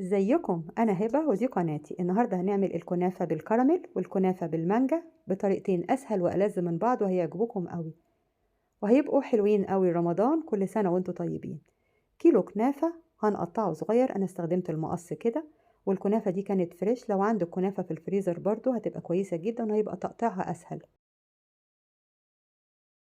ازيكم؟ انا هبه ودي قناتي. النهارده هنعمل الكنافه بالكراميل والكنافه بالمانجا بطريقتين اسهل والذ من بعض، وهيعجبوكم قوي وهيبقوا حلوين قوي. رمضان كل سنه وانتم طيبين. كيلو كنافه هنقطعه صغير، انا استخدمت المقص كده، والكنافه دي كانت فريش. لو عندك كنافه في الفريزر برضو هتبقى كويسه جدا وهيبقى تقطيعها اسهل.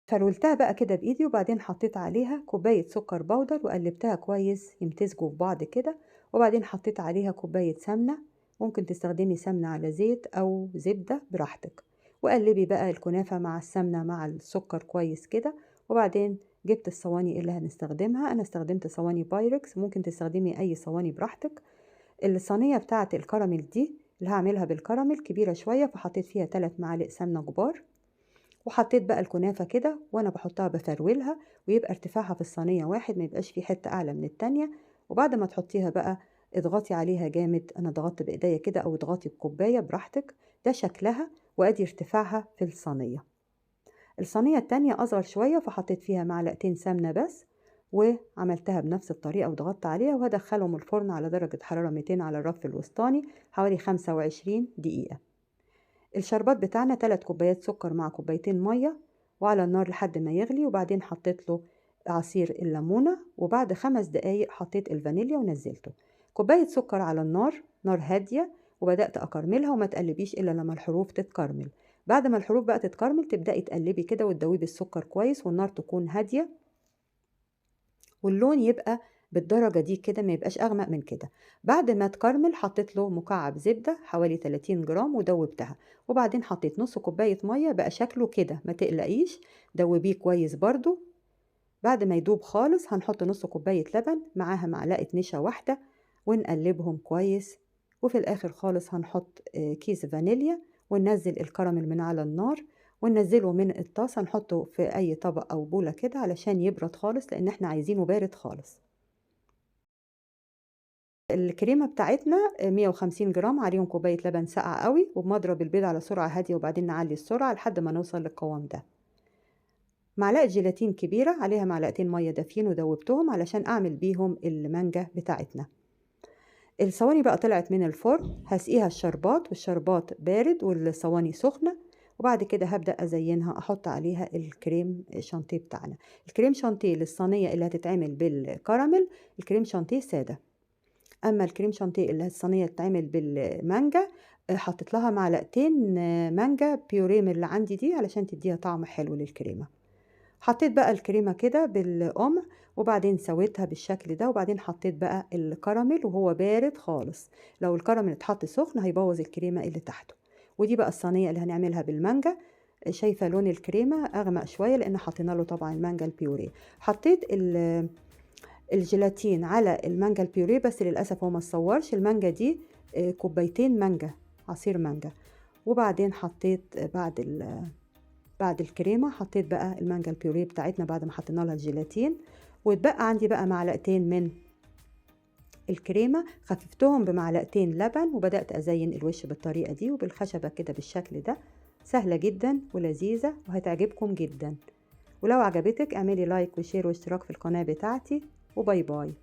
فرولتها بقى كده بايدي، وبعدين حطيت عليها كوبايه سكر بودر وقلبتها كويس يمتزجوا في بعض كده، وبعدين حطيت عليها كوبايه سمنه. ممكن تستخدمي سمنه على زيت او زبده براحتك. وقلبي بقى الكنافه مع السمنه مع السكر كويس كده. وبعدين جبت الصواني اللي هنستخدمها، انا استخدمت صواني بايركس، ممكن تستخدمي اي صواني براحتك. الصينيه بتاعه الكراميل دي اللي هعملها بالكراميل كبيره شويه، فحطيت فيها 3 معالق سمنه كبار. وحطيت بقى الكنافة كده وانا بحطها بفرولها، ويبقى ارتفاعها في الصينية واحد، ما يبقاش في حتة اعلى من التانية. وبعد ما تحطيها بقى اضغطي عليها جامد، انا ضغطت بايديا كده او اضغطي بكوباية براحتك. ده شكلها وادي ارتفاعها في الصينية. الصينية التانية اصغر شوية، فحطيت فيها معلقتين سمنة بس، وعملتها بنفس الطريقة وضغطت عليها، وهدخلهم الفرن على درجة حرارة 200 على الرف الوسطاني حوالي 25 دقيقة. الشربات بتاعنا 3 كوبايات سكر مع كوبايتين مية، وعلى النار لحد ما يغلي. وبعدين حطيت له عصير الليمونة، وبعد 5 دقايق حطيت الفانيليا ونزلته. كوباية سكر على النار، نار هادية، وبدأت أكرملها. وما تقلبيش إلا لما الحروف تتكرمل. بعد ما الحروف بقى تتكرمل تبدأي تقلبي كده وتدوبي بالسكر كويس، والنار تكون هادية، واللون يبقى بالدرجة دي كده، ما يبقاش أغمق من كده. بعد ما تكرمل حطيت له مكعب زبدة حوالي 30 جرام ودوبتها. وبعدين حطيت نص كوباية مية، بقى شكله كده ما تقلقيش، دوبيه كويس برضو. بعد ما يدوب خالص هنحط نص كوباية لبن معاها معلقة نشا واحدة، ونقلبهم كويس. وفي الآخر خالص هنحط كيس فانيليا، وننزل الكراميل من على النار، وننزله من الطاسة، نحطه في أي طبق أو بولة كده علشان يبرد خالص، لأن احنا عايزينه بارد خالص. الكريمة بتاعتنا 150 جرام، عليهم كوباية لبن ساقع قوي، وبمضرب البيض على سرعة هادية، وبعدين نعلي السرعة لحد ما نوصل للقوام ده. معلقة جيلاتين كبيرة عليها معلقتين مية دافيين ودوبتهم علشان أعمل بيهم المانجا بتاعتنا. الصواني بقى طلعت من الفرن، هسقيها الشربات والشربات بارد والصواني سخنة. وبعد كده هبدأ أزينها، أحط عليها الكريم شانتيه بتاعنا. الكريم شانتيه للصينية اللي هتتعمل بالكراميل الكريم شانتيه سادة. أما الكريم شانتيه اللي الصينية تتعمل بالمانجا حطيت لها معلقتين مانجا بيوريه من اللي عندي دي علشان تديها طعم حلو للكريمة. حطيت بقى الكريمة كده بالقمع، وبعدين سويتها بالشكل ده، وبعدين حطيت بقى الكراميل وهو بارد خالص. لو الكراميل اتحط سخن هيبوظ الكريمة اللي تحته. ودي بقى الصينية اللي هنعملها بالمانجا. شايفة لون الكريمة أغمق شوية لأن حطينا له طبعا المانجا البيوريه. حطيت الجيلاتين على المانجا البيوريه، بس للأسف هو ما صورش المانجا دي. كوبايتين مانجا، عصير مانجا. وبعدين حطيت بعد الكريمة حطيت بقى المانجا البيوريه بتاعتنا بعد ما حطينا لها الجيلاتين. واتبقى عندي بقى معلقتين من الكريمة، خففتهم بمعلقتين لبن، وبدأت أزين الوش بالطريقة دي وبالخشبة كده بالشكل ده. سهلة جدا ولذيذة وهتعجبكم جدا. ولو عجبتك اعملي لايك وشير واشتراك في القناة بتاعتي، وباي باي.